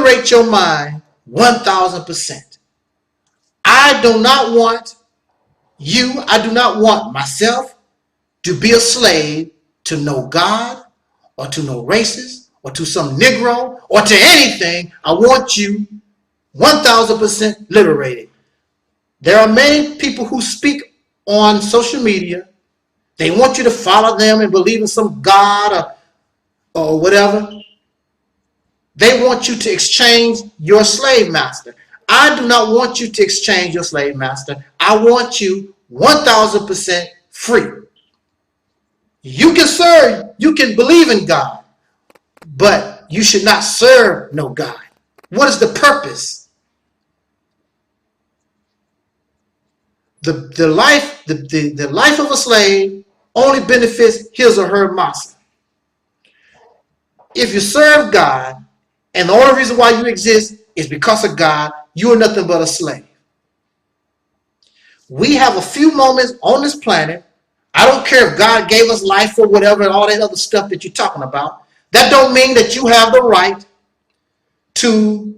liberate your mind 1,000%. I do not want you, I do not want myself to be a slave to no God or to no racist or to some Negro or to anything. I want you 1,000% liberated. There are many people who speak on social media. They want you to follow them and believe in some God or whatever. They want you to exchange your slave master. I do not want you to exchange your slave master. I want you 1,000% free. You can serve, you can believe in God, but you should not serve no God. What is the purpose? The life of a slave only benefits his or her master. If you serve God, and the only reason why you exist is because of God, you are nothing but a slave. We have a few moments on this planet. I don't care if God gave us life or whatever and all that other stuff that you're talking about. That don't mean that you have the right to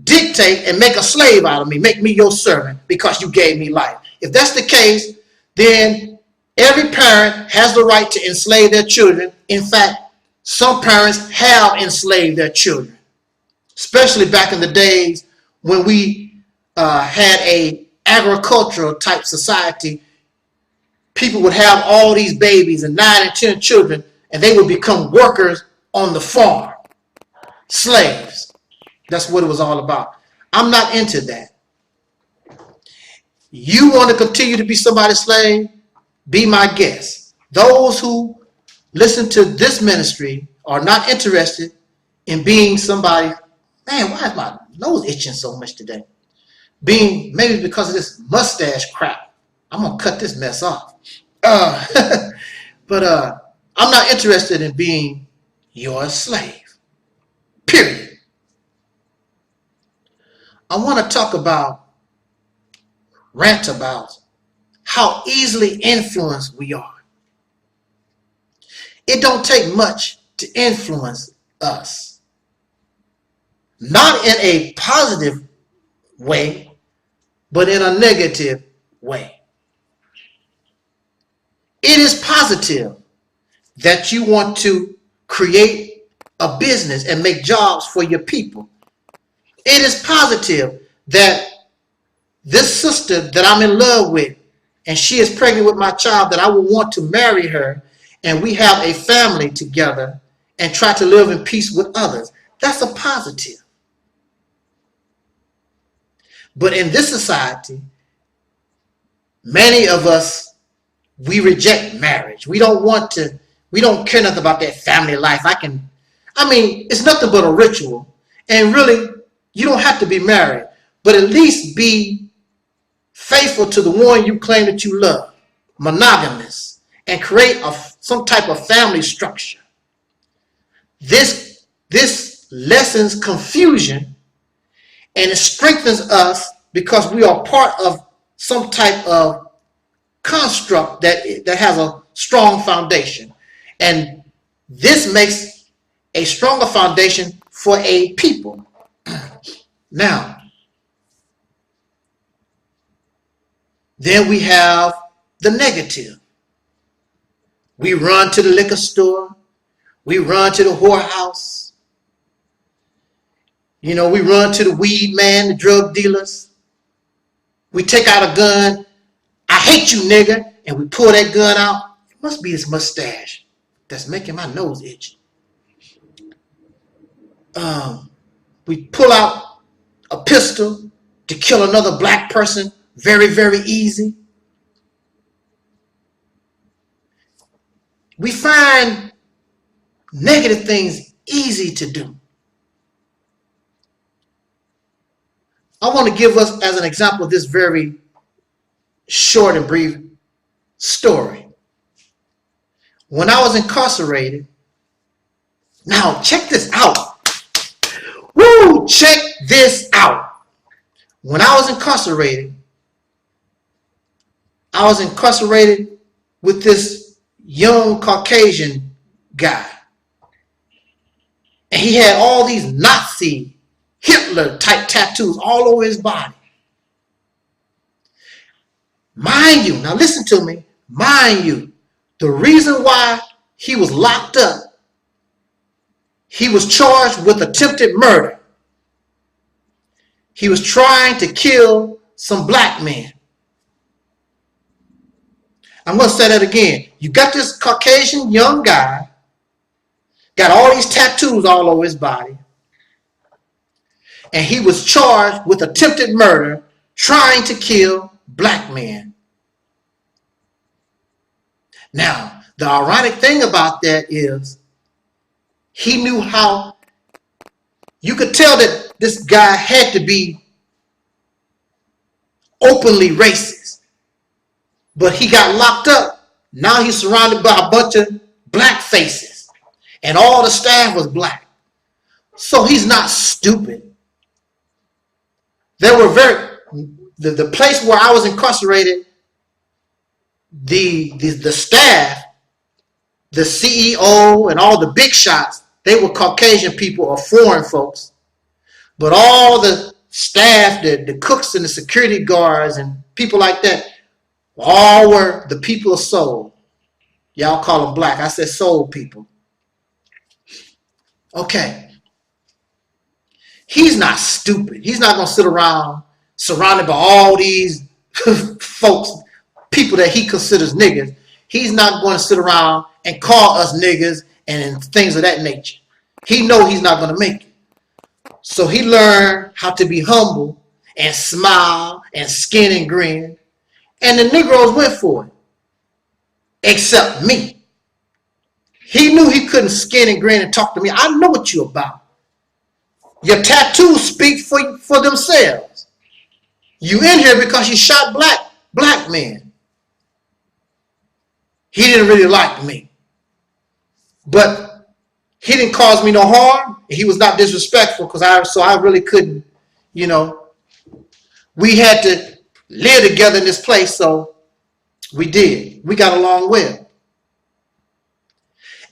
dictate and make a slave out of me, make me your servant because you gave me life. If that's the case, then every parent has the right to enslave their children. In fact, some parents have enslaved their children, especially back in the days when we had a agricultural type society. People would have all these babies and 9 and 10 children, and they would become workers on the farm. Slaves. That's what it was all about. I'm not into that. You want to continue to be somebody's slave? Be my guest. Those who listen to this ministry are not interested in being somebody. Man, why is my nose itching so much today? Maybe because of this mustache crap. I'm going to cut this mess off. But I'm not interested in being your slave. Period. I want to rant about how easily influenced we are. It don't take much to influence us. Not in a positive way, but in a negative way. It is positive that you want to create a business and make jobs for your people. It is positive that this sister that I'm in love with, and she is pregnant with my child, that I will want to marry her, and we have a family together and try to live in peace with others. That's a positive. But in this society, many of us, we reject marriage. We don't care nothing about that family life. It's nothing but a ritual. And really, you don't have to be married, but at least be faithful to the one you claim that you love, monogamous, and create some type of family structure. This lessens confusion, and it strengthens us because we are part of some type of construct that has a strong foundation. And this makes a stronger foundation for a people. Now, then we have the negative. We run to the liquor store. We run to the whorehouse. We run to the weed man, the drug dealers. We take out a gun. I hate you, nigga. And we pull that gun out. It must be this mustache that's making my nose itch. We pull out a pistol to kill another black person very, very easy. We find negative things easy to do. I want to give us as an example of this very short and brief story. When I was incarcerated, now check this out. Woo! Check this out. When I was incarcerated with this young Caucasian guy. And he had all these Nazi Hitler type tattoos all over his body. Mind you, now listen to me, mind you, the reason why he was locked up, he was charged with attempted murder. He was trying to kill some black men. I'm going to say that again. You got this Caucasian young guy, got all these tattoos all over his body, and he was charged with attempted murder, trying to kill black men. Now, the ironic thing about that is he knew how, you could tell that this guy had to be openly racist. But he got locked up. Now he's surrounded by a bunch of black faces. And all the staff was black. So he's not stupid. There were the place where I was incarcerated, the staff, the CEO and all the big shots, they were Caucasian people or foreign folks. But all the staff, the cooks and the security guards and people like that, all were the people of soul. Y'all call them black. I said soul people. Okay. He's not stupid. He's not going to sit around surrounded by all these folks, people that he considers niggas. He's not going to sit around and call us niggas and things of that nature. He knows he's not going to make it. So he learned how to be humble and smile and skin and grin. And the Negroes went for it. Except me. He knew he couldn't skin and grin and talk to me. I know what you're about. Your tattoos speak for themselves. You in here because you shot black men. He didn't really like me. But he didn't cause me no harm. He was not disrespectful so I really couldn't, we had to live together in this place, so we did. We got along well.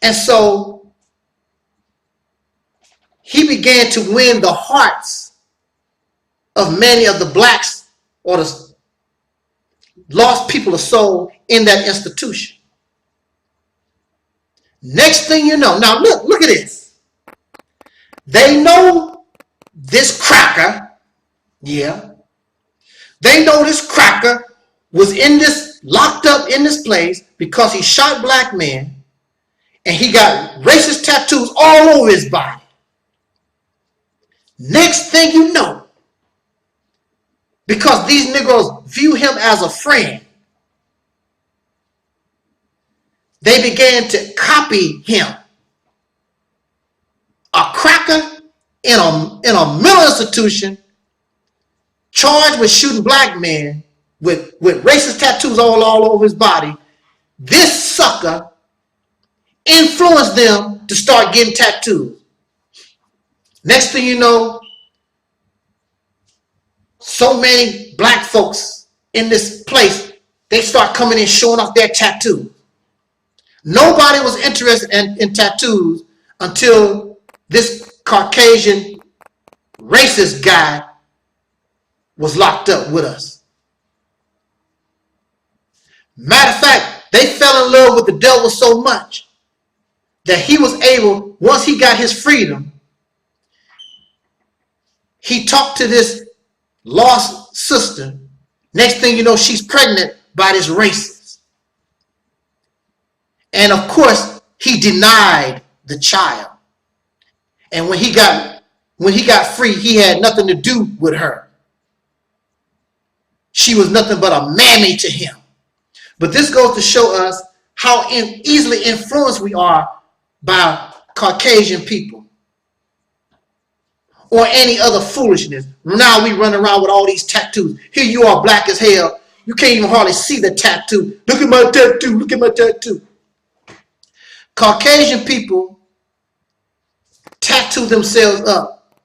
And so he began to win the hearts of many of the blacks or the lost people of soul in that institution. Next thing you know, now look at this. They know this cracker, yeah. They know this cracker was locked up in this place because he shot black men and he got racist tattoos all over his body. Next thing you know, because these Negroes view him as a friend, they began to copy him. A cracker in a mental institution charged with shooting black men with racist tattoos all over his body. This sucker influenced them to start getting tattoos. Next thing you know, so many black folks in this place, they start coming in showing off their tattoos. Nobody was interested in tattoos until this Caucasian racist guy was locked up with us. Matter of fact, they fell in love with the devil so much that he was able, once he got his freedom, he talked to this lost sister. Next thing you know, she's pregnant by this racist. And of course, he denied the child. And when he got free, he had nothing to do with her. She was nothing but a mammy to him. But this goes to show us how easily influenced we are by Caucasian people or any other foolishness. Now we run around with all these tattoos. Here you are, black as hell. You can't even hardly see the tattoo. Look at my tattoo. Look at my tattoo. Caucasian people tattoo themselves up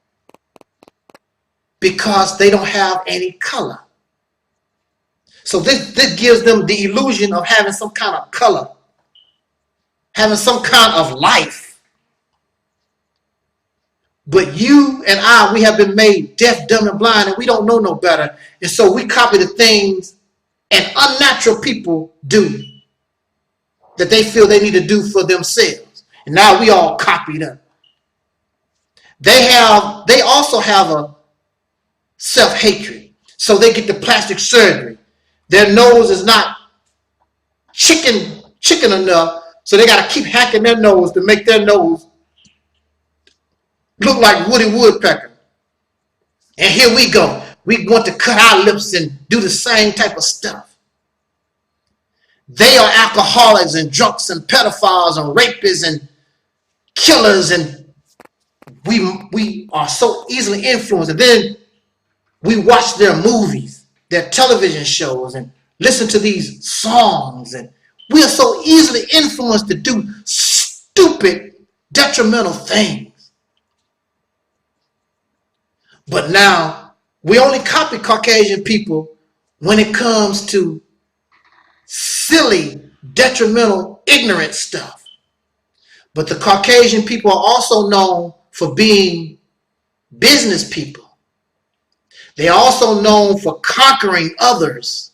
because they don't have any color. So this gives them the illusion of having some kind of color, having some kind of life. But you and I, we have been made deaf, dumb, and blind, and we don't know no better. And so we copy the things and unnatural people do that they feel they need to do for themselves. And now we all copy them. They also have a self-hatred. So they get the plastic surgery. Their nose is not chicken enough, so they got to keep hacking their nose to make their nose look like Woody Woodpecker. And here we go. We want to cut our lips and do the same type of stuff. They are alcoholics and drunks and pedophiles and rapists and killers, and we are so easily influenced. And then we watch their movies, their television shows, and listen to these songs, and we are so easily influenced to do stupid, detrimental things. But now, we only copy Caucasian people when it comes to silly, detrimental, ignorant stuff. But the Caucasian people are also known for being business people. They are also known for conquering others,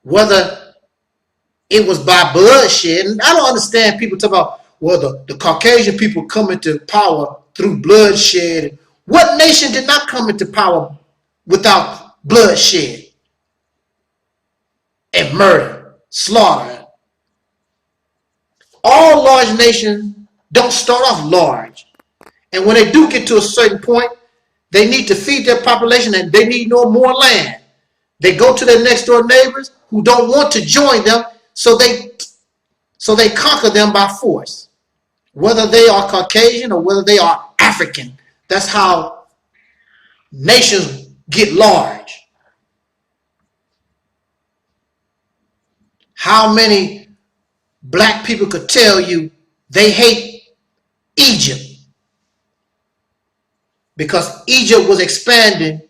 whether it was by bloodshed. And I don't understand people talk about, well, the Caucasian people come into power through bloodshed. What nation did not come into power without bloodshed and murder, slaughter? All large nations don't start off large. And when they do get to a certain point, they need to feed their population and they need no more land. They go to their next door neighbors who don't want to join them, so they conquer them by force. Whether they are Caucasian or whether they are African. That's how nations get large. How many black people could tell you they hate Egypt because Egypt was expanding?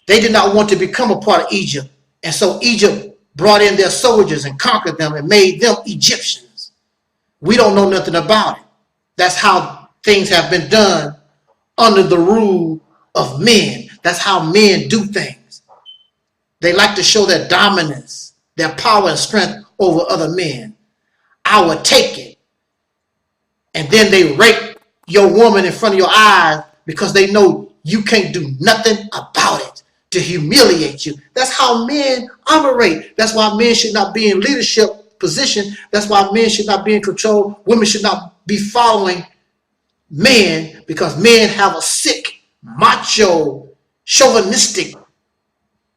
They did not want to become a part of Egypt. And so Egypt brought in their soldiers and conquered them and made them Egyptians. We don't know nothing about it. That's how things have been done under the rule of men. That's how men do things. They like to show their dominance, their power and strength over other men. I will take it. And then they rape your woman in front of your eyes because they know you can't do nothing about it, to humiliate you. That's how men operate. That's why men should not be in leadership position. That's why men should not be in control. Women should not be following men, because men have a sick, macho, chauvinistic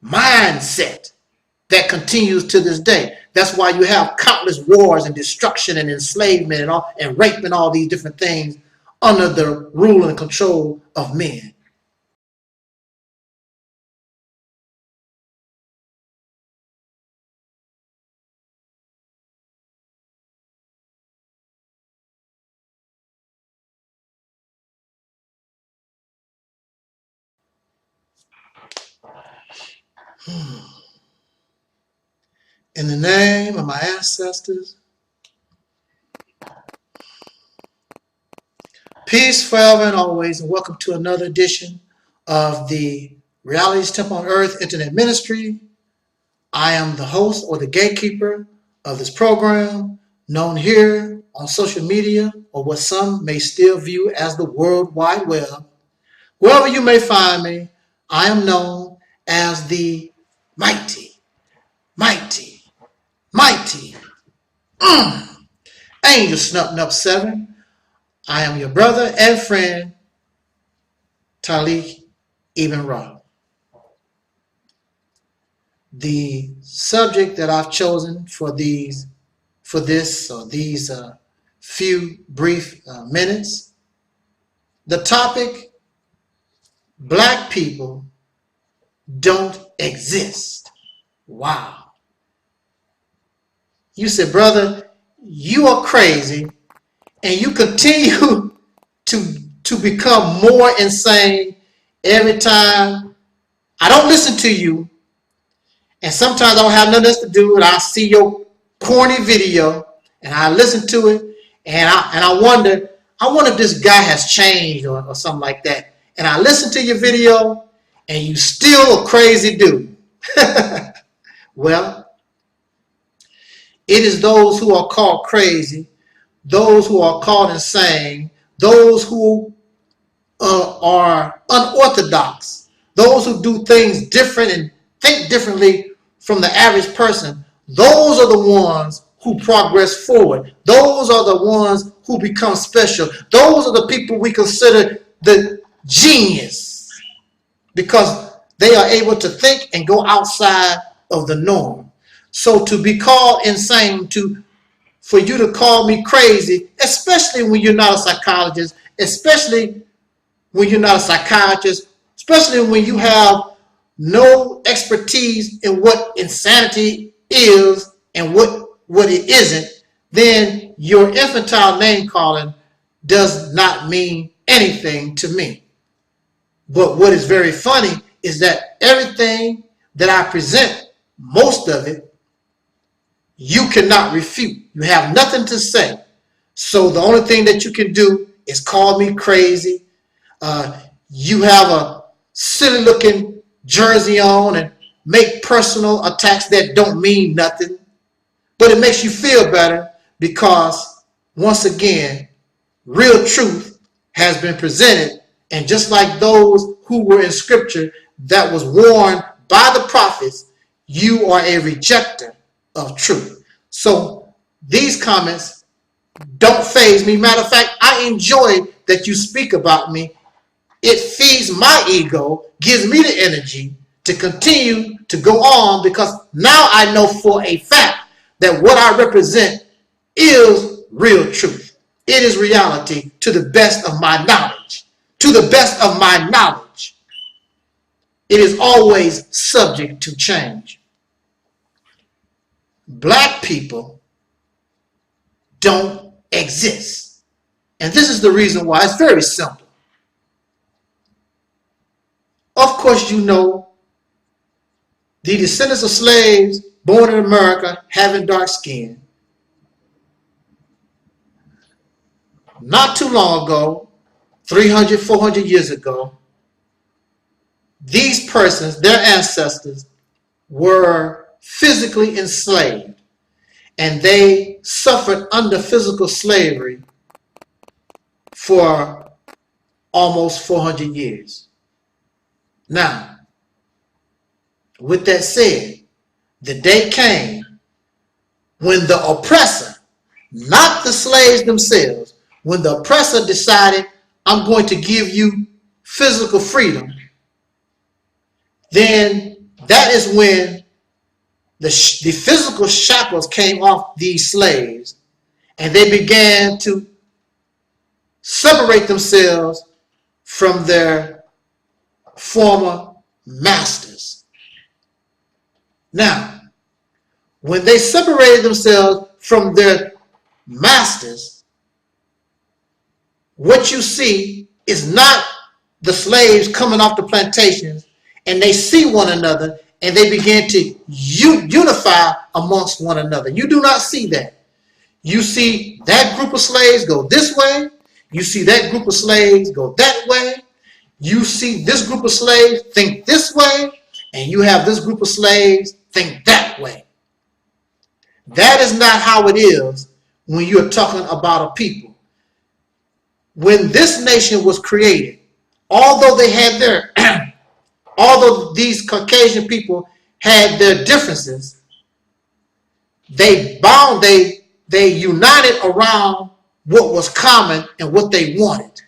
mindset that continues to this day. That's why you have countless wars and destruction and enslavement and rape and all these different things under the rule and control of men. In the name of my ancestors, peace forever and always, and welcome to another edition of the Realities Temple on Earth Internet Ministry. I am the host or the gatekeeper of this program, known here on social media, or what some may still view as the World Wide Web. Wherever you may find me, I am known as the mighty Angel Snup 7. I am your brother and friend, Taalik Ibn'rad. The subject that I've chosen for these few brief minutes, the topic: Black people don't exist. Wow. You said, brother, you are crazy, and you continue to become more insane every time. I don't listen to you, and sometimes I don't have nothing else to do, and I see your corny video, and I listen to it, and I wonder, I wonder if this guy has changed or something like that. And I listened to your video and you still a crazy dude. Well, it is those who are called crazy, those who are called insane, those who are unorthodox, those who do things different and think differently from the average person. Those are the ones who progress forward. Those are the ones who become special. Those are the people we consider the genius, because they are able to think and go outside of the norm. So to be called insane, for you to call me crazy, especially when you're not a psychologist, especially when you're not a psychiatrist, especially when you have no expertise in what insanity is and what it isn't, then your infantile name calling does not mean anything to me. But what is very funny is that everything that I present, most of it, you cannot refute. You have nothing to say. So the only thing that you can do is call me crazy. You have a silly looking jersey on and make personal attacks that don't mean nothing. But it makes you feel better because, once again, real truth has been presented. And just like those who were in scripture that was warned by the prophets, you are a rejecter of truth. So these comments don't faze me. Matter of fact, I enjoy that you speak about me. It feeds my ego, gives me the energy to continue to go on, because now I know for a fact that what I represent is real truth. It is reality to the best of my knowledge. To the best of my knowledge. It is always subject to change. Black people don't exist. And this is the reason why. It's very simple. Of course, you know, the descendants of slaves born in America having dark skin. Not too long ago, 300, 400 years ago, these persons, their ancestors, were physically enslaved, and they suffered under physical slavery for almost 400 years. Now, with that said, the day came when the oppressor, not the slaves themselves, when the oppressor decided, I'm going to give you physical freedom, then that is when the physical shackles came off these slaves, and they began to separate themselves from their former masters. Now, when they separated themselves from their masters, what you see is not the slaves coming off the plantations and they see one another and they begin to unify amongst one another. You do not see that. You see that group of slaves go this way. You see that group of slaves go that way. You see this group of slaves think this way, and you have this group of slaves think that way. That is not how it is when you're talking about a people. When this nation was created, although they had their, although these Caucasian people had their differences, they united around what was common and what they wanted.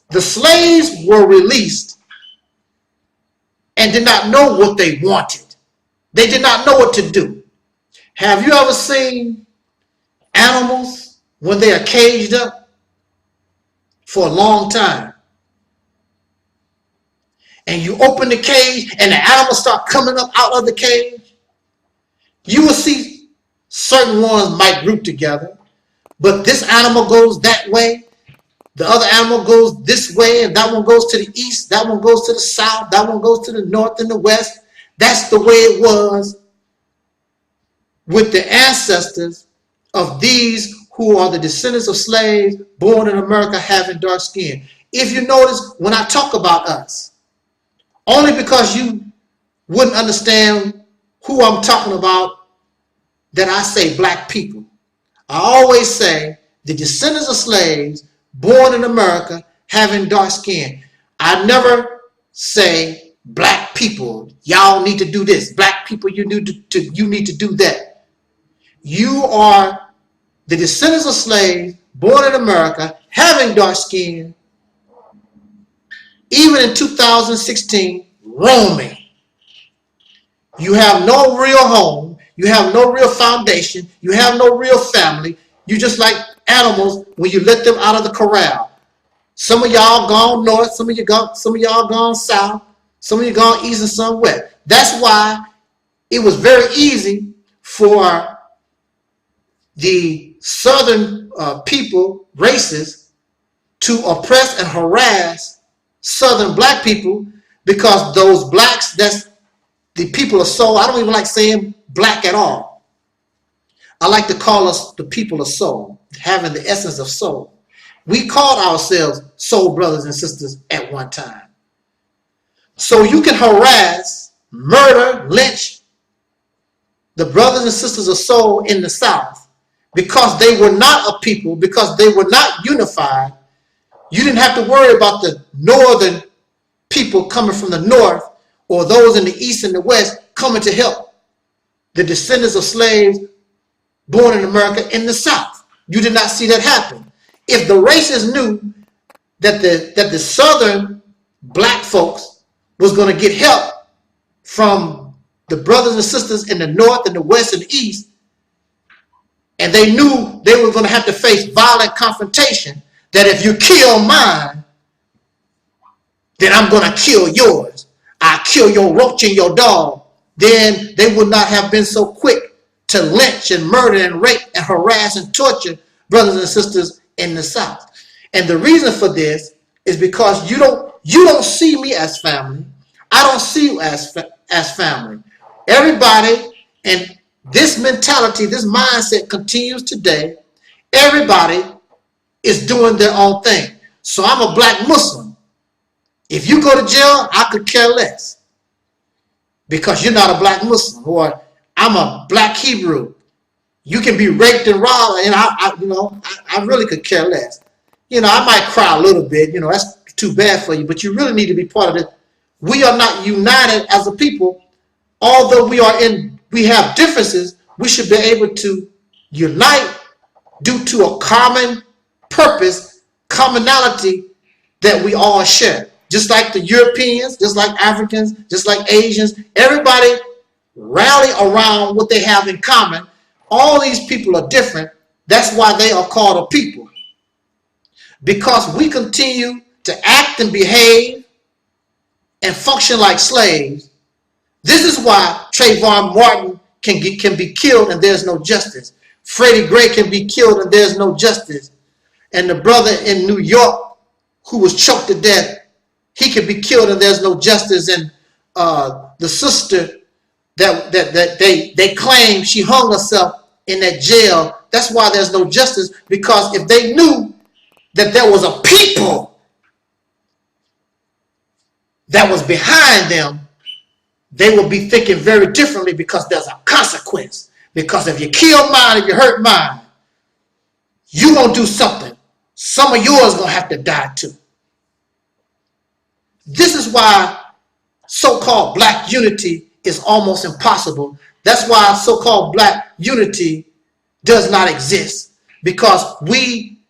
The slaves were released and did not know what they wanted. They did not know what to do. Have you ever seen animals when they are caged up for a long time? And you open the cage and the animals start coming up out of the cage? You will see certain ones might group together, but this animal goes that way, the other animal goes this way, and that one goes to the east, that one goes to the south, that one goes to the north and the west. That's the way it was with the ancestors of these who are the descendants of slaves born in America having dark skin. If you notice, when I talk about us, only because you wouldn't understand who I'm talking about, that I say black people. I always say the descendants of slaves born in America having dark skin. I never say black people, y'all need to do this. Black people, you need to do that. You are the descendants of slaves born in America having dark skin, even in 2016, roaming. You have no real home. You have no real foundation. You have no real family. You just like animals when you let them out of the corral. Some of y'all gone north. Some of y'all gone south. Some of you gone east and some west. That's why it was very easy for the southern people, races, to oppress and harass southern black people, because those blacks, that's the people of soul. I don't even like saying black at all. I like to call us the people of soul, having the essence of soul. We called ourselves soul brothers and sisters at one time. So you can harass, murder, lynch the brothers and sisters of soul in the South because they were not a people, because they were not unified. You didn't have to worry about the northern people coming from the north or those in the east and the west coming to help the descendants of slaves born in America in the South. You did not see that happen. If the racists knew that the southern black folks was going to get help from the brothers and sisters in the north and the west and the east, and they knew they were going to have to face violent confrontation, that if you kill mine, then I'm going to kill yours. I'll kill your roach and your dog. Then they would not have been so quick to lynch and murder and rape and harass and torture brothers and sisters in the South. And the reason for this is because you don't see me as family. I don't see you as family. Everybody, and this mentality, this mindset continues today. Everybody is doing their own thing. So I'm a black Muslim. If you go to jail, I could care less, because you're not a black Muslim. Or I'm a black Hebrew. You can be raped and robbed, and I really could care less. I might cry a little bit. That's too bad for you, but you really need to be part of it. We are not united as a people. Although we have differences, we should be able to unite due to a common purpose, commonality that we all share. Just like the Europeans, just like Africans, just like Asians, everybody rally around what they have in common. All these people are different. That's why they are called a people. Because we continue to act and behave and function like slaves. This is why Trayvon Martin can be killed and there's no justice. Freddie Gray can be killed and there's no justice. And the brother in New York who was choked to death, he can be killed and there's no justice. And the sister that they claim she hung herself in that jail, that's why there's no justice, because if they knew that there was a people that was behind them, they will be thinking very differently, because there's a consequence. Because if you kill mine, if you hurt mine, you're going to do something. Some of yours going to have to die too. This is why so-called black unity is almost impossible. That's why so-called black unity does not exist. Because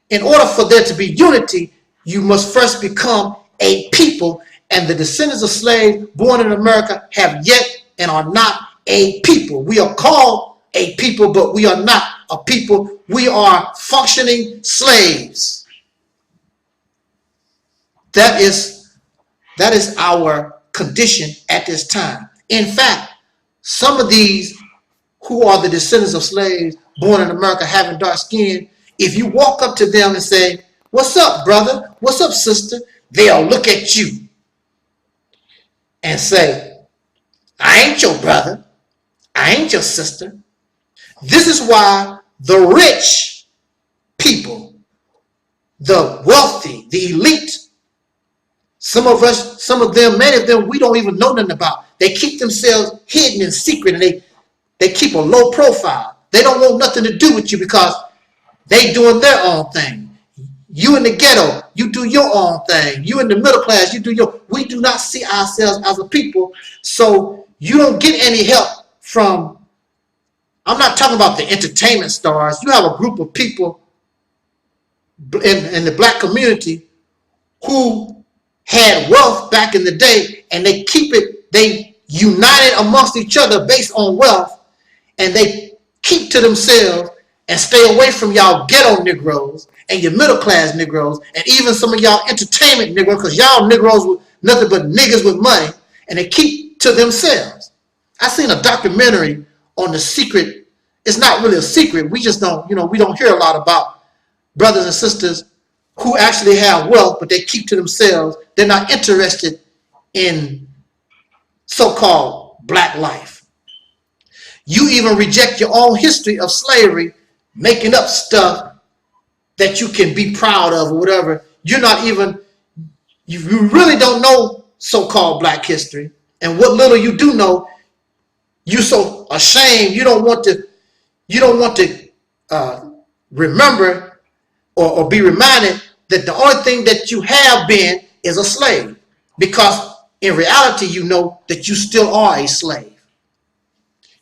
in order for there to be unity, you must first become a people. And the descendants of slaves born in America have yet and are not a people. We are called a people, but we are not a people. We are functioning slaves. That is our condition at this time. In fact, some of these who are the descendants of slaves born in America having dark skin, if you walk up to them and say, "What's up, brother? What's up, sister?" they'll look at you and say, "I ain't your brother. I ain't your sister." This is why the rich people, the wealthy, the elite. Some of us, some of them, many of them, we don't even know nothing about. They keep themselves hidden in secret, and they keep a low profile. They don't want nothing to do with you because they doing their own thing. You in the ghetto, you do your own thing. You in the middle class, you do your. We do not see ourselves as a people, so you don't get any help from. I'm not talking about the entertainment stars. You have a group of people in the black community who had wealth back in the day, and they keep it. They united amongst each other based on wealth, and they keep to themselves and stay away from y'all ghetto Negroes and your middle class Negroes and even some of y'all entertainment Negroes, because y'all Negroes with nothing but niggas with money, and they keep to themselves. I seen a documentary on the secret. It's not really a secret. We just don't, we don't hear a lot about brothers and sisters who actually have wealth, but they keep to themselves. They're not interested in so-called black life. You even reject your own history of slavery, making up stuff that you can be proud of or whatever. You're not even, you really don't know so-called black history. And what little you do know, you're so ashamed. You don't want to remember or be reminded that the only thing that you have been is a slave. Because in reality, you know that you still are a slave.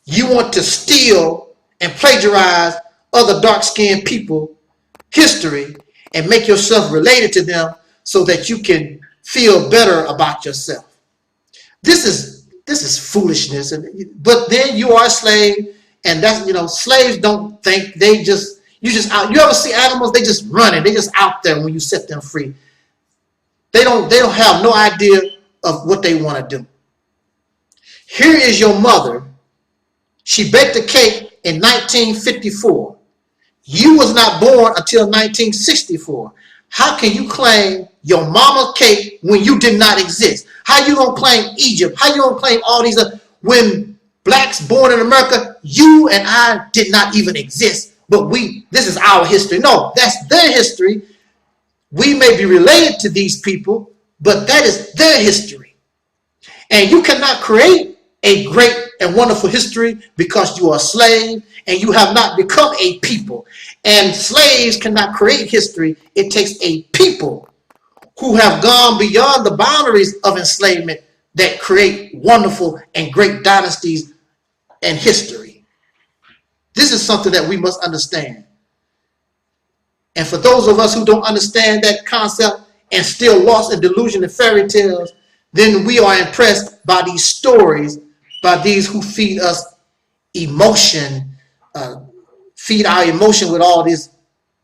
You want to steal and plagiarize other dark-skinned people history and make yourself related to them so that you can feel better about yourself. This is foolishness. But then you are a slave, and that's, slaves don't think, you ever see animals? They just running. They just out there when you set them free. They don't have no idea of what they want to do. Here is your mother. She baked a cake in 1954. You was not born until 1964. How can you claim your mama's cake when you did not exist? How you gonna claim Egypt? How you gonna claim all these when blacks born in America, you and I did not even exist, but this is our history. No, that's their history. We may be related to these people, but that is their history. And you cannot create a great and wonderful history because you are a slave and you have not become a people. And slaves cannot create history. It takes a people who have gone beyond the boundaries of enslavement that create wonderful and great dynasties and history. This is something that we must understand. And for those of us who don't understand that concept and still lost in delusion and fairy tales, then we are impressed by these stories, by these who feed us emotion, feed our emotion with all these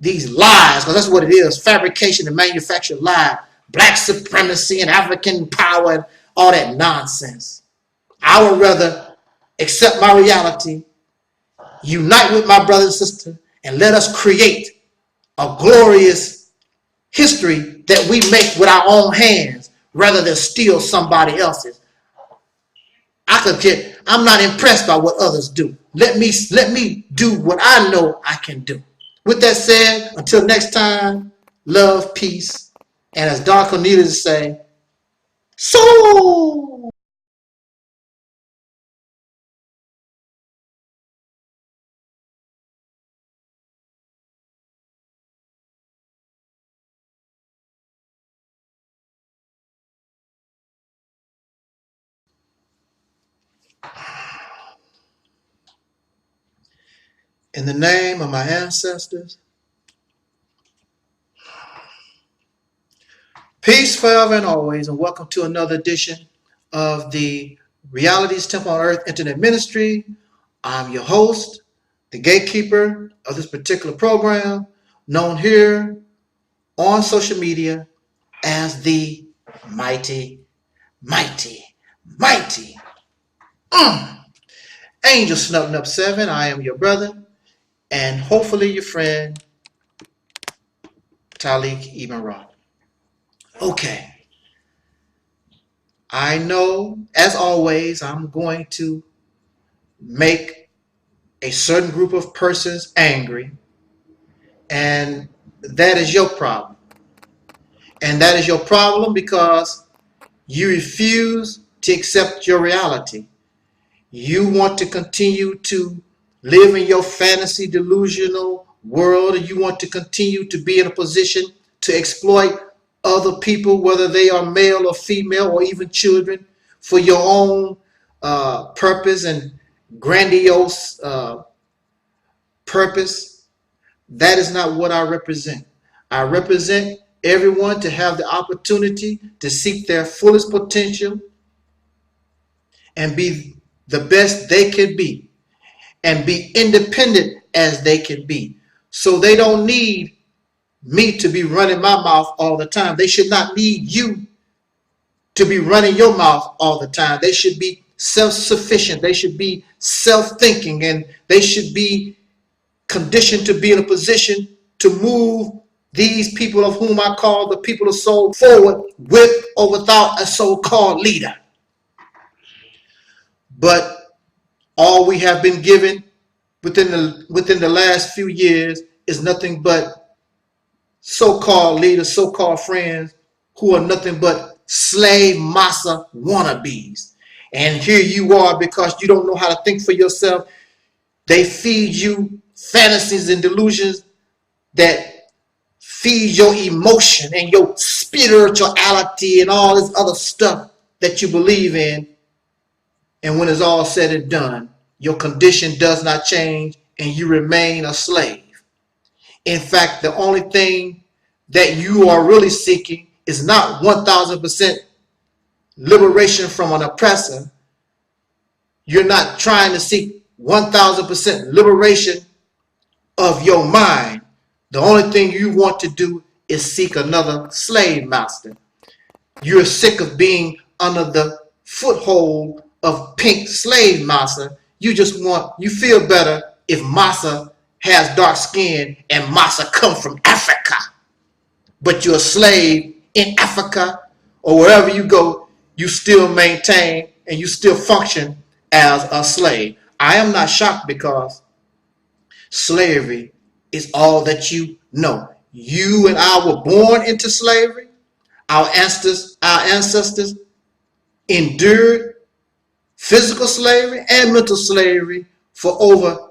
lies, because that's what it is, fabrication and manufactured lie, black supremacy and African power and all that nonsense. I would rather accept my reality, unite with my brother and sister, and let us create a glorious history that we make with our own hands rather than steal somebody else's. I'm not impressed by what others do. Let me do what I know I can do. With that said, until next time, love, peace, and as Don Cornelius say, so. In the name of my ancestors, peace forever and always, and welcome to another edition of the Realities Temple on Earth Internet Ministry. I'm your host, the gatekeeper of this particular program, known here on social media as the mighty, mighty, mighty Angel Snubbing Up 7. I am your brother and hopefully your friend, Taalik Ibn'rad. Okay. I know, as always, I'm going to make a certain group of persons angry, And that is your problem. And that is your problem because you refuse to accept your reality. You want to continue to live in your fantasy delusional world, and you want to continue to be in a position to exploit other people, whether they are male or female or even children, for your own purpose and grandiose purpose. That is not what I represent. I represent everyone to have the opportunity to seek their fullest potential and be the best they can be and be independent as they can be. So they don't need me to be running my mouth all the time. They should not need you to be running your mouth all the time. They should be self-sufficient. They should be self-thinking, and they should be conditioned to be in a position to move these people of whom I call the people of soul forward with or without a so-called leader. But all we have been given within the last few years is nothing but so-called leaders, so-called friends who are nothing but slave massa wannabes. And here you are, because you don't know how to think for yourself. They feed you fantasies and delusions that feed your emotion and your spirituality and all this other stuff that you believe in. And when it's all said and done, your condition does not change and you remain a slave. In fact, the only thing that you are really seeking is not 1000% liberation from an oppressor. You're not trying to seek 1000% liberation of your mind. The only thing you want to do is seek another slave master. You're sick of being under the foothold of pink slave massa. You feel better if massa has dark skin and massa come from Africa. But you're a slave in Africa or wherever you go, you still maintain and you still function as a slave. I am not shocked, because slavery is all that you know. You and I were born into slavery. Our ancestors endured physical slavery and mental slavery for over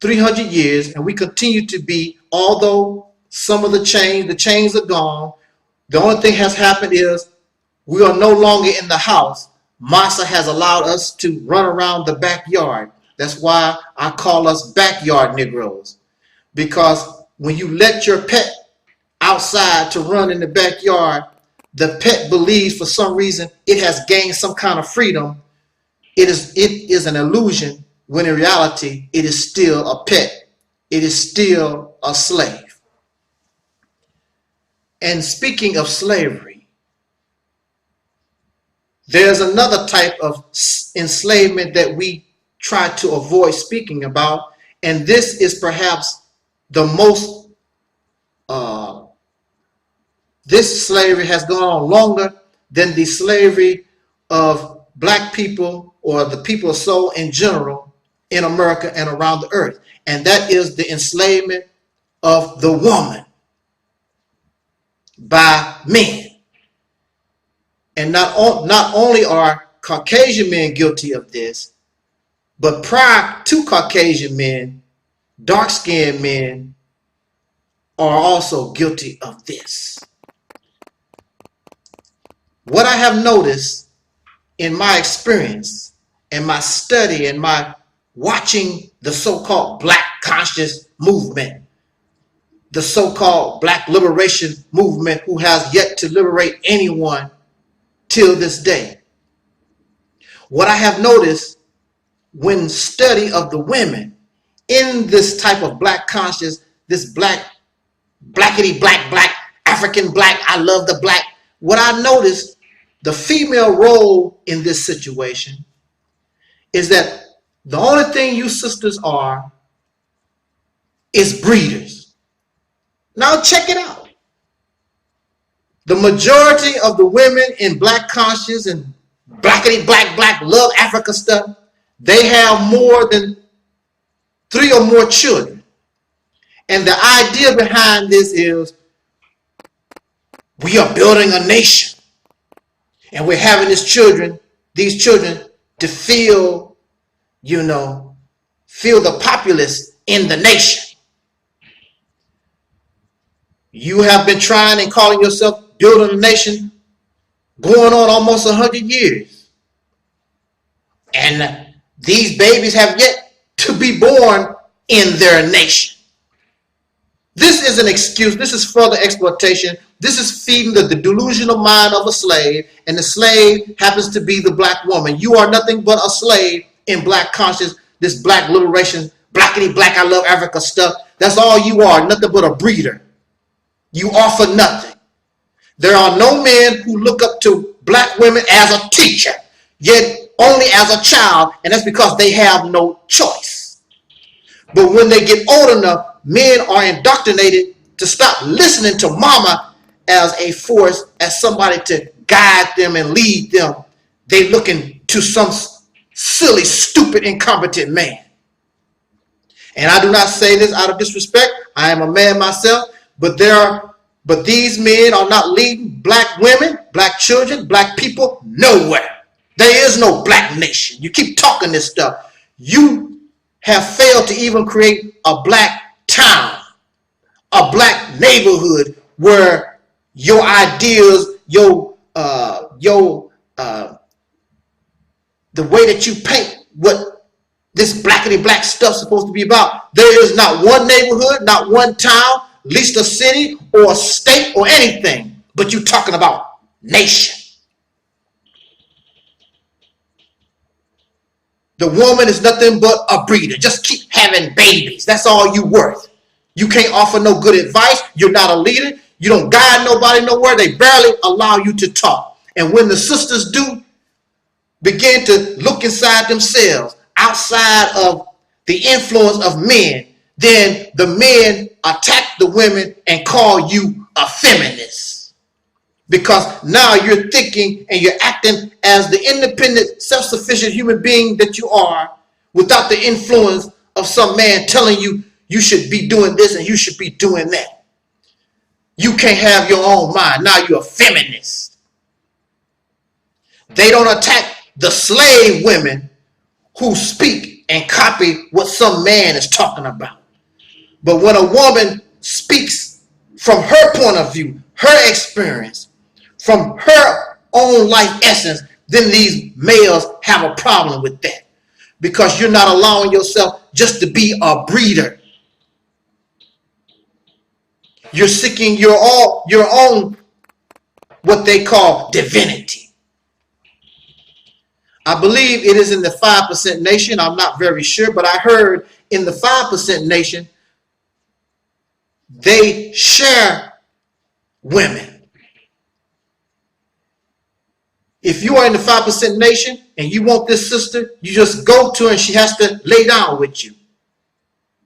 300 years, and we continue to be, although some of the chains are gone. The only thing has happened is we are no longer in the house. Massa has allowed us to run around the backyard. That's why I call us backyard Negroes, because when you let your pet outside to run in the backyard, the pet believes for some reason it has gained some kind of freedom. It is an illusion, when in reality it is still a pet. It is still a slave. And speaking of slavery, there's another type of enslavement that we try to avoid speaking about, and this is perhaps the most this slavery has gone on longer than the slavery of black people or the people of soul in general in America and around the earth. And that is the enslavement of the woman by men. And not only are Caucasian men guilty of this, but prior to Caucasian men, dark-skinned men are also guilty of this. What I have noticed in my experience and my study and my watching the so-called black conscious movement, the so-called black liberation movement, who has yet to liberate anyone till this day. What I have noticed when study of the women in this type of black conscious, this blackity black, African black, I love the black. What I noticed, the female role in this situation is that the only thing you sisters are is breeders. Now check it out. The majority of the women in black conscious and blackity black love Africa stuff, they have more than 3 or more children. And the idea behind this is we are building a nation. And we're having these children to feel, feel the populace in the nation. You have been trying and calling yourself building a nation going on almost 100 years. And these babies have yet to be born in their nation. This is an excuse. This is further exploitation. This is feeding the delusional mind of a slave, and the slave happens to be the black woman. You are nothing but a slave in black conscience, this black liberation, blackity black, I love Africa stuff. That's all you are, nothing but a breeder. You offer nothing. There are no men who look up to black women as a teacher, yet only as a child, and that's because they have no choice. But when they get old enough, men are indoctrinated to stop listening to mama as a force, as somebody to guide them and lead them. They looking to some silly, stupid, incompetent man. And I do not say this out of disrespect. I am a man myself, but these men are not leading black women, black children, black people nowhere. There is no black nation. You keep talking this stuff. You have failed to even create a black town, a black neighborhood where your ideas, the way that you paint what this blackity black stuff is supposed to be about. There is not one neighborhood, not one town, least a city or a state or anything, but you talking about nation. The woman is nothing but a breeder. Just keep having babies. That's all you worth. You can't offer no good advice. You're not a leader. You don't guide nobody nowhere. They barely allow you to talk. And when the sisters do begin to look inside themselves, outside of the influence of men, then the men attack the women and call you a feminist. Because now you're thinking and you're acting as the independent, self-sufficient human being that you are, without the influence of some man telling you you should be doing this and you should be doing that. You can't have your own mind. Now you're a feminist. They don't attack the slave women who speak and copy what some man is talking about. But when a woman speaks from her point of view, her experience, from her own life essence, then these males have a problem with that. Because you're not allowing yourself just to be a breeder. You're seeking your own what they call divinity. I believe it is in the 5% nation. I'm not very sure, but I heard in the 5% nation, they share women. If you are in the 5% nation and you want this sister, you just go to her and she has to lay down with you.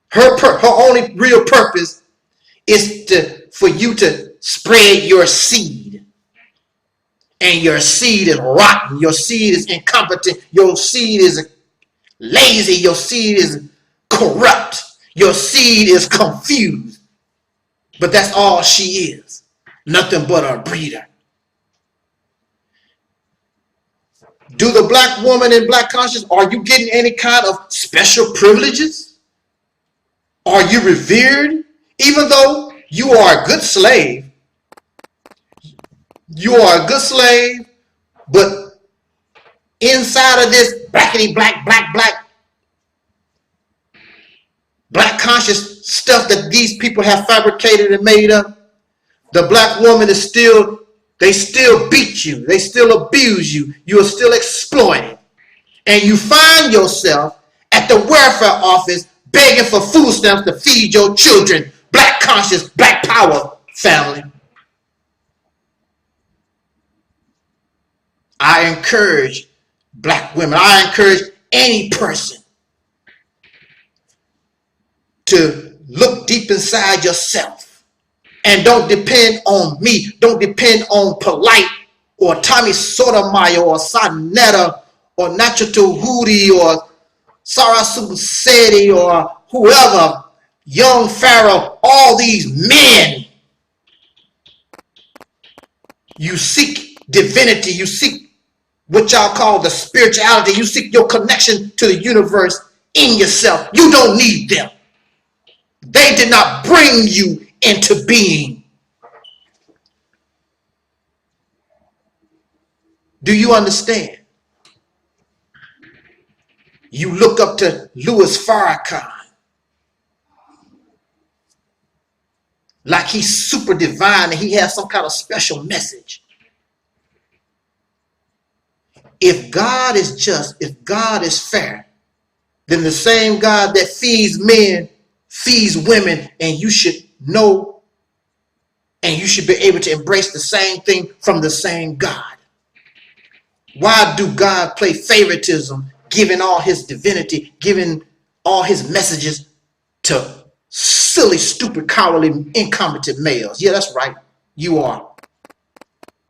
Her only real purpose is for you to spread your seed. And your seed is rotten. Your seed is incompetent. Your seed is lazy. Your seed is corrupt. Your seed is confused. But that's all she is. Nothing but a breeder. Do the black woman in black conscience, are you getting any kind of special privileges? Are you revered? Even though you are a good slave, but inside of this blackity black conscious stuff that these people have fabricated and made up, the black woman is still, they still beat you. They still abuse you. You are still exploited. And you find yourself at the welfare office begging for food stamps to feed your children. Black conscious, black power family. I encourage black women. I encourage any person to look deep inside yourself. And don't depend on me. Don't depend on Polite or Tommy Sotomayor or Sonetta or Nacho Hudi or Sarasu Seti or whoever. young Pharaoh, all these men. You seek divinity. You seek what y'all call the spirituality. You seek your connection to the universe in yourself. You don't need them. They did not bring you into being. Do you understand? You look up to Louis Farrakhan like he's super divine and he has some kind of special message. If God is just, if God is fair, then the same God that feeds men feeds women, and you should know and you should be able to embrace the same thing from the same God. Why do God play favoritism, giving all his divinity, giving all his messages to silly, stupid, cowardly, incompetent males? Yeah, that's right. You are.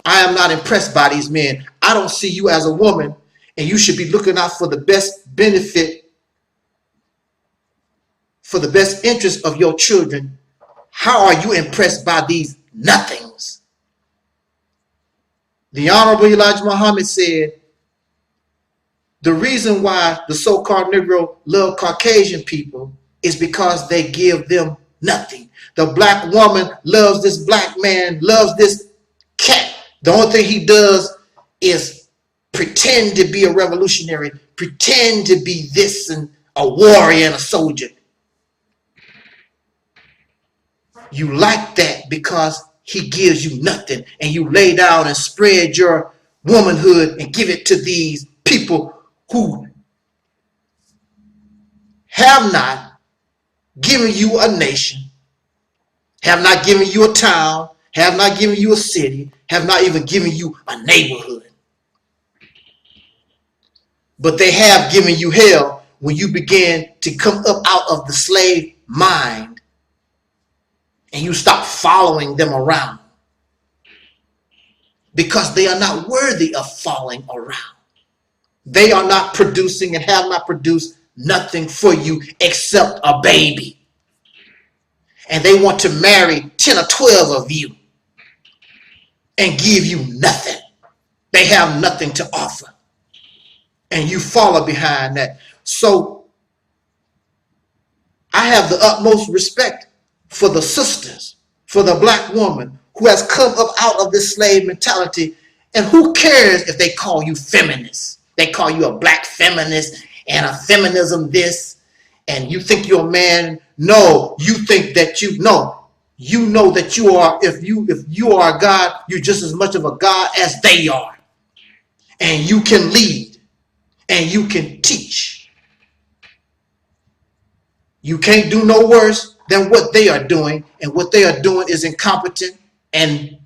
I am not impressed by these men. I don't see you as a woman, and you should be looking out for the best benefit, for the best interest of your children. How are you impressed by these nothings? The Honorable Elijah Muhammad said, the reason why the so-called Negro love Caucasian people is because they give them nothing. The black woman loves this black man, loves this cat. The only thing he does is pretend to be a revolutionary, pretend to be this and a warrior and a soldier. You like that because he gives you nothing, and you lay down and spread your womanhood and give it to these people who have not given you a nation, have not given you a town, have not given you a city, have not even given you a neighborhood. But they have given you hell when you begin to come up out of the slave mind and you stop following them around, because they are not worthy of following around. They are not producing and have not produced nothing for you except a baby. And they want to marry 10 or 12 of you and give you nothing. They have nothing to offer. And you follow behind that. So I have the utmost respect for the sisters, for the black woman who has come up out of this slave mentality. And who cares if they call you feminists? They call you a black feminist and a feminism this, and you think you're a man. No, you think that you know that you are, if you are a God, you're just as much of a God as they are. And you can lead and you can teach. You can't do no worse than what they are doing, and what they are doing is incompetent and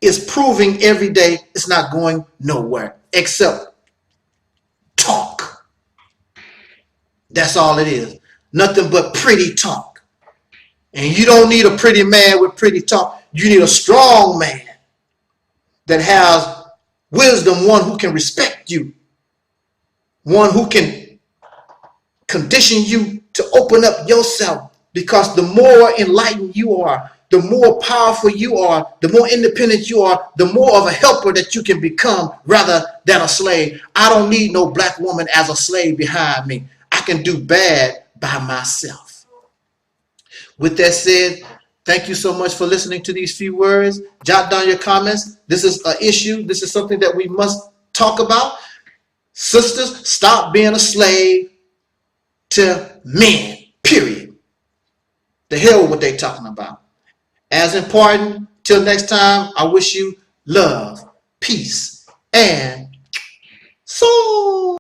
is proving every day it's not going nowhere except talk. That's all it is. Nothing but pretty talk. And you don't need a pretty man with pretty talk. You need a strong man that has wisdom, one who can respect you, one who can condition you to open up yourself. Because the more enlightened you are, the more powerful you are, the more independent you are, the more of a helper that you can become rather than a slave. I don't need no black woman as a slave behind me. I can do bad by myself. With that said, thank you so much for listening to these few words. Jot down your comments. This is an issue. This is something that we must talk about. Sisters, stop being a slave to men, period. The hell with what they talking about. As important, till next time, I wish you love, peace, and soul.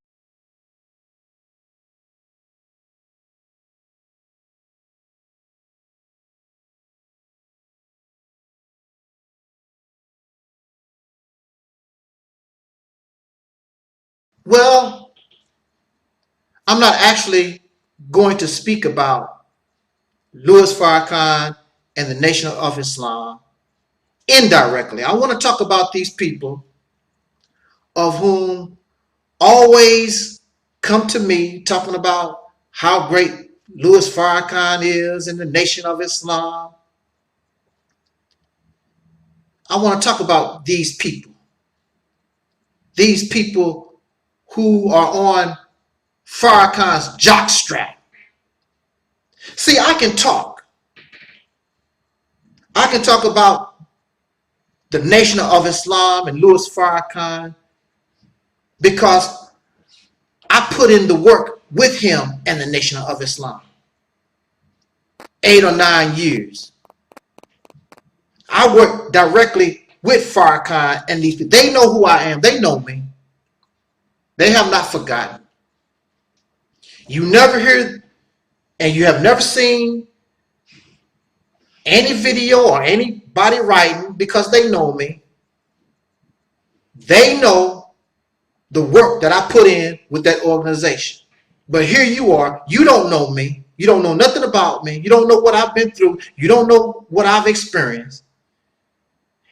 Well, I'm not actually going to speak about Louis Farrakhan and the Nation of Islam indirectly. I want to talk about these people of whom always come to me talking about how great Louis Farrakhan is in the Nation of Islam. I want to talk about these people. These people who are on Farrakhan's jockstrap. See, I can talk. I can talk about the Nation of Islam and Louis Farrakhan because I put in the work with him and the Nation of Islam. 8 or 9 years. I work directly with Farrakhan and these people. They know who I am. They know me. They have not forgotten. You never hear and you have never seen any video or anybody writing because they know me. They know the work that I put in with that organization. But here you are. You don't know me. You don't know nothing about me. You don't know what I've been through. You don't know what I've experienced.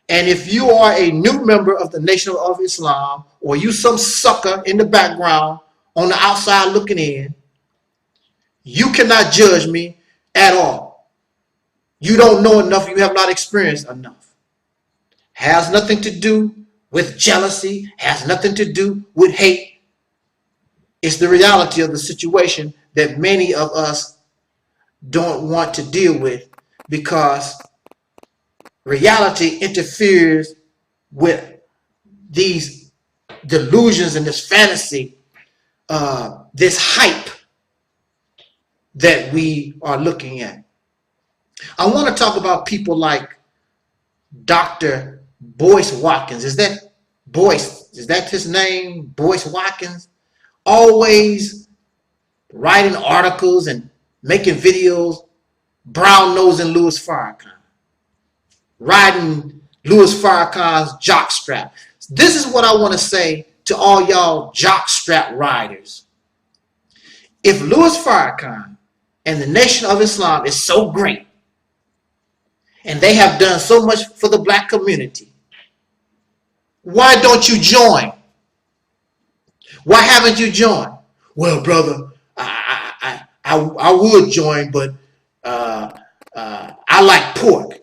And if you are a new member of the Nation of Islam, or you some sucker in the background on the outside looking in, you cannot judge me at all. You don't know enough. You have not experienced enough. Has nothing to do with jealousy. Has nothing to do with hate. It's the reality of the situation that many of us don't want to deal with because reality interferes with these delusions and this fantasy, this hype that we are looking at. I want to talk about people like Dr. Boyce Watkins. Is that Boyce? Is that his name? Boyce Watkins? Always writing articles and making videos, brown-nosing Louis Farrakhan, riding Louis Farrakhan's jockstrap. This is what I want to say to all y'all jockstrap riders. If Louis Farrakhan and the Nation of Islam is so great, and they have done so much for the black community, why don't you join? Why haven't you joined? Well, brother, I would join, but I like pork.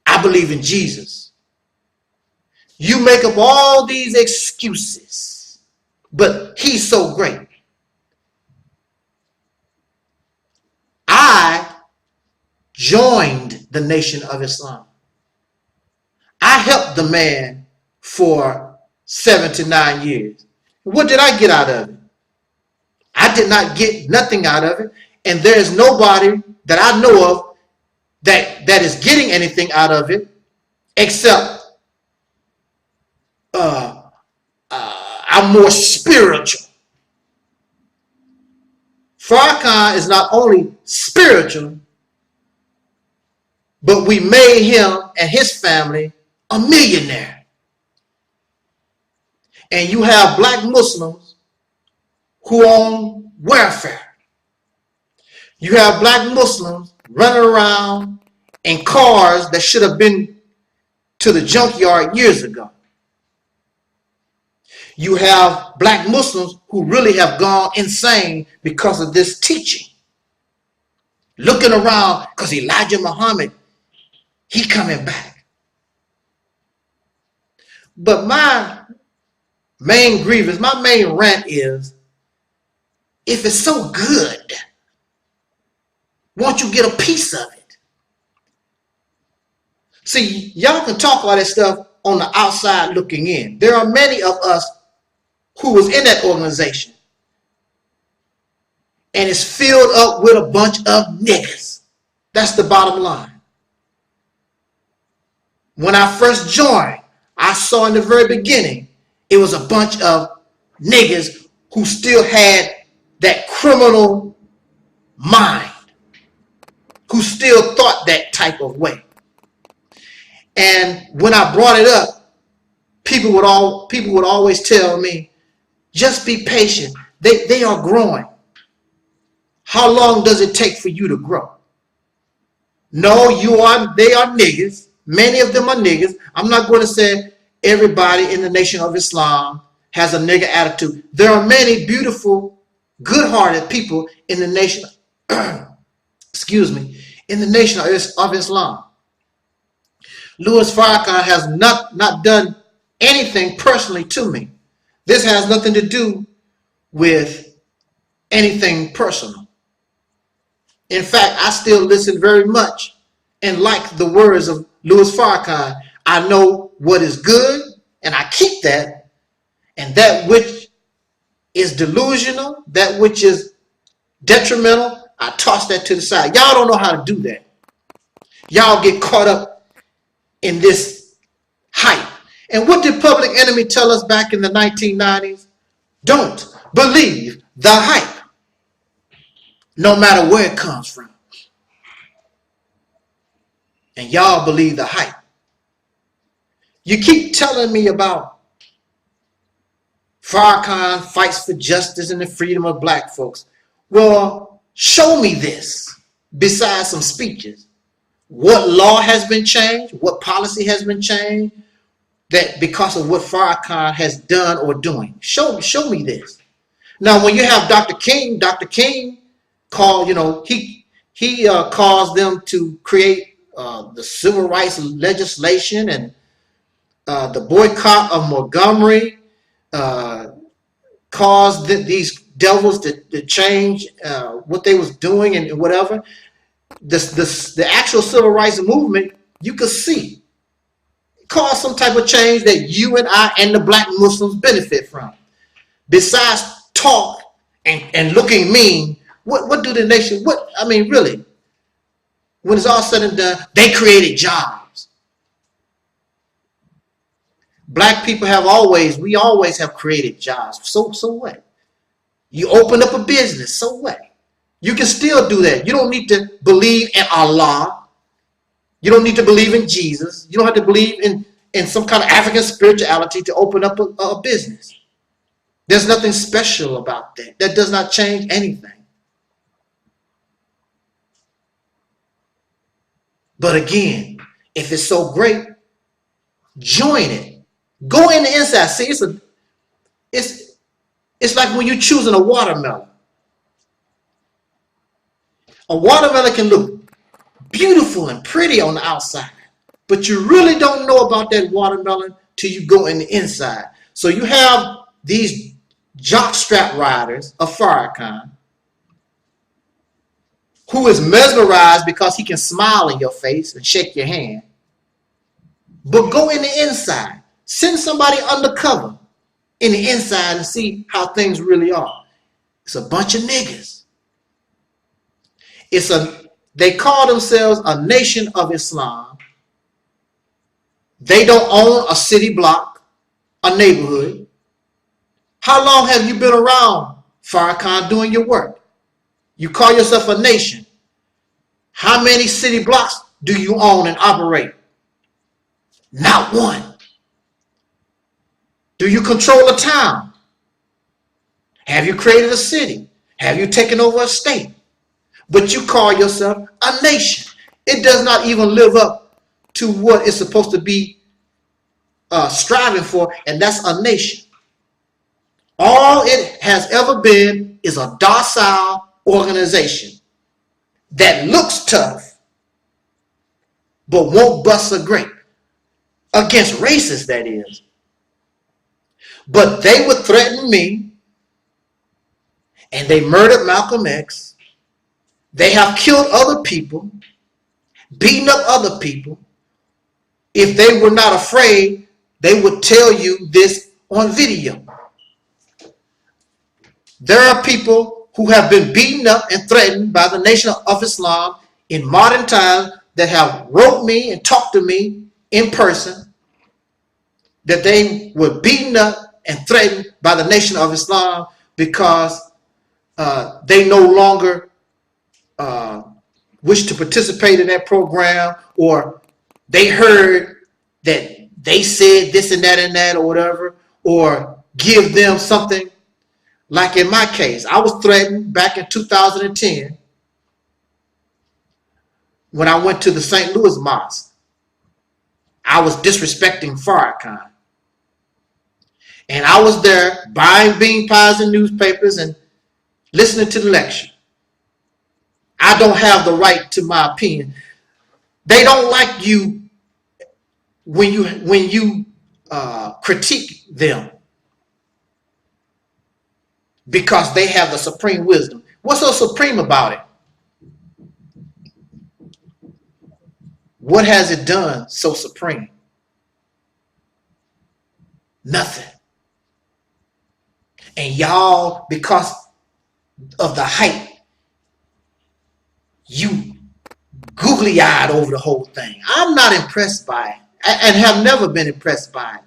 I believe in Jesus. You make up all these excuses, but he's so great. I joined the Nation of Islam. I helped the man for 7 to 9 years. What did I get out of it? I did not get nothing out of it. And there is nobody that I know of that is getting anything out of it except I'm more spiritual. Farrakhan is not only spiritual, but we made him and his family a millionaire. And you have black Muslims who own welfare. You have black Muslims running around in cars that should have been to the junkyard years ago. You have black Muslims who really have gone insane because of this teaching. Looking around because Elijah Muhammad, he coming back. But my main grievance, my main rant is, if it's so good, won't you get a piece of it? See, y'all can talk all that stuff on the outside looking in. There are many of us who was in that organization, and it's filled up with a bunch of niggas. That's the bottom line. When I first joined, I saw in the very beginning, it was a bunch of niggas who still had that criminal mind, who still thought that type of way. And when I brought it up, people would always tell me, just be patient. They are growing. How long does it take for you to grow? No, they are niggas. Many of them are niggas. I'm not going to say everybody in the Nation of Islam has a nigga attitude. There are many beautiful, good-hearted people in the Nation excuse me, in the nation of Islam. Louis Farrakhan has not done anything personally to me. This has nothing to do with anything personal. In fact, I still listen very much and like the words of Louis Farrakhan. I know what is good, and I keep that, and that which is delusional, that which is detrimental, I toss that to the side. Y'all don't know how to do that. Y'all get caught up in this hype. And what did Public Enemy tell us back in the 1990s? Don't believe the hype, no matter where it comes from. And y'all believe the hype. You keep telling me about Farrakhan fights for justice and the freedom of black folks. Well, show me this besides some speeches. What law has been changed? What policy has been changed that because of what Farrakhan has done or doing? Show me this. Now, when you have Dr. King called, he caused them to create the civil rights legislation and the boycott of Montgomery, caused these devils to change what they was doing and whatever. The actual civil rights movement, you could see, caused some type of change that you and I and the black Muslims benefit from. Besides talk and looking mean, what do the nation, really, when it's all said and done, they created jobs. Black people we always have created jobs. So what? You open up a business, so what? You can still do that. You don't need to believe in Allah. You don't need to believe in Jesus. You don't have to believe in some kind of African spirituality to open up a business. There's nothing special about that. That does not change anything. But again, if it's so great, join it. Go in the inside. See, it's like when you're choosing a watermelon. A watermelon can look beautiful and pretty on the outside, but you really don't know about that watermelon till you go in the inside. So you have these jockstrap riders of Farrakhan who is mesmerized because he can smile in your face and shake your hand. But go in the inside. Send somebody undercover in the inside and see how things really are. It's a bunch of niggas. They call themselves a nation of Islam. They don't own a city block, a neighborhood. How long have you been around, Farrakhan, doing your work? You call yourself a nation. How many city blocks do you own and operate? Not one. Do you control a town? Have you created a city? Have you taken over a state? But you call yourself a nation. It does not even live up to what it's supposed to be striving for, and that's a nation. All it has ever been is a docile organization that looks tough, but won't bust a grape. Against racists, that is. But they would threaten me, and they murdered Malcolm X. They have killed other people, beaten up other people. If they were not afraid, they would tell you this on video. There are people who have been beaten up and threatened by the Nation of Islam in modern times that have wrote me and talked to me in person, that they were beaten up and threatened by the Nation of Islam because they no longer wish to participate in that program, or they heard that they said this and that or whatever, or give them something. Like in my case, I was threatened back in 2010 when I went to the St. Louis Mosque. I was disrespecting Farrakhan. And I was there buying bean pies and newspapers and listening to the lecture. I don't have the right to my opinion. They don't like you when you critique them because they have the supreme wisdom. What's so supreme about it? What has it done so supreme? Nothing. And y'all, because of the hype, you googly-eyed over the whole thing. I'm not impressed by it and have never been impressed by it.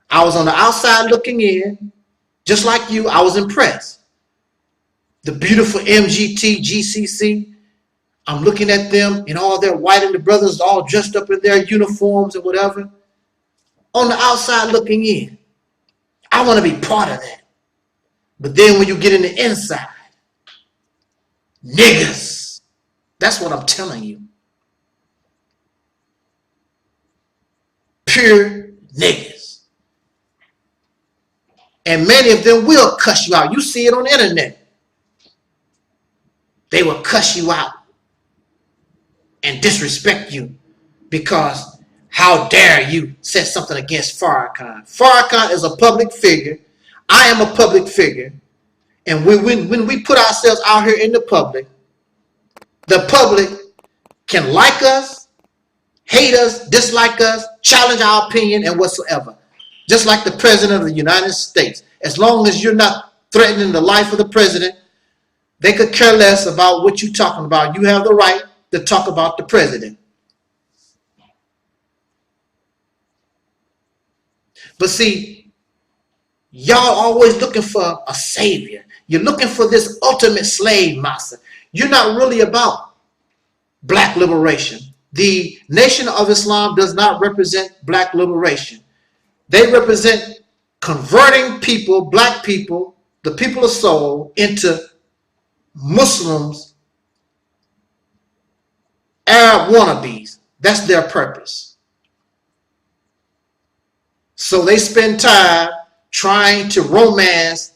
I was on the outside looking in, just like you. I was impressed. The beautiful MGT, GCC, I'm looking at them in all their white and the brothers all dressed up in their uniforms and whatever. On the outside looking in. I want to be part of that. But then when you get in the inside, niggas, that's what I'm telling you. Pure niggas. And many of them will cuss you out. You see it on the internet. They will cuss you out and disrespect you because how dare you say something against Farrakhan. Farrakhan is a public figure. I am a public figure. And when we put ourselves out here in the public can like us, hate us, dislike us, challenge our opinion and whatsoever. Just like the president of the United States. As long as you're not threatening the life of the president, they could care less about what you're talking about. You have the right to talk about the president. But see, y'all always looking for a savior. You're looking for this ultimate slave master. You're not really about black liberation. The Nation of Islam does not represent black liberation. They represent converting people, black people, the people of soul, into Muslims, Arab wannabes. That's their purpose. So they spend time trying to romance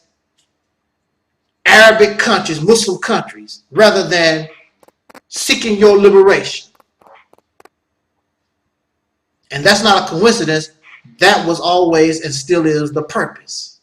Arabic countries, Muslim countries, rather than seeking your liberation. And that's not a coincidence. That was always and still is the purpose.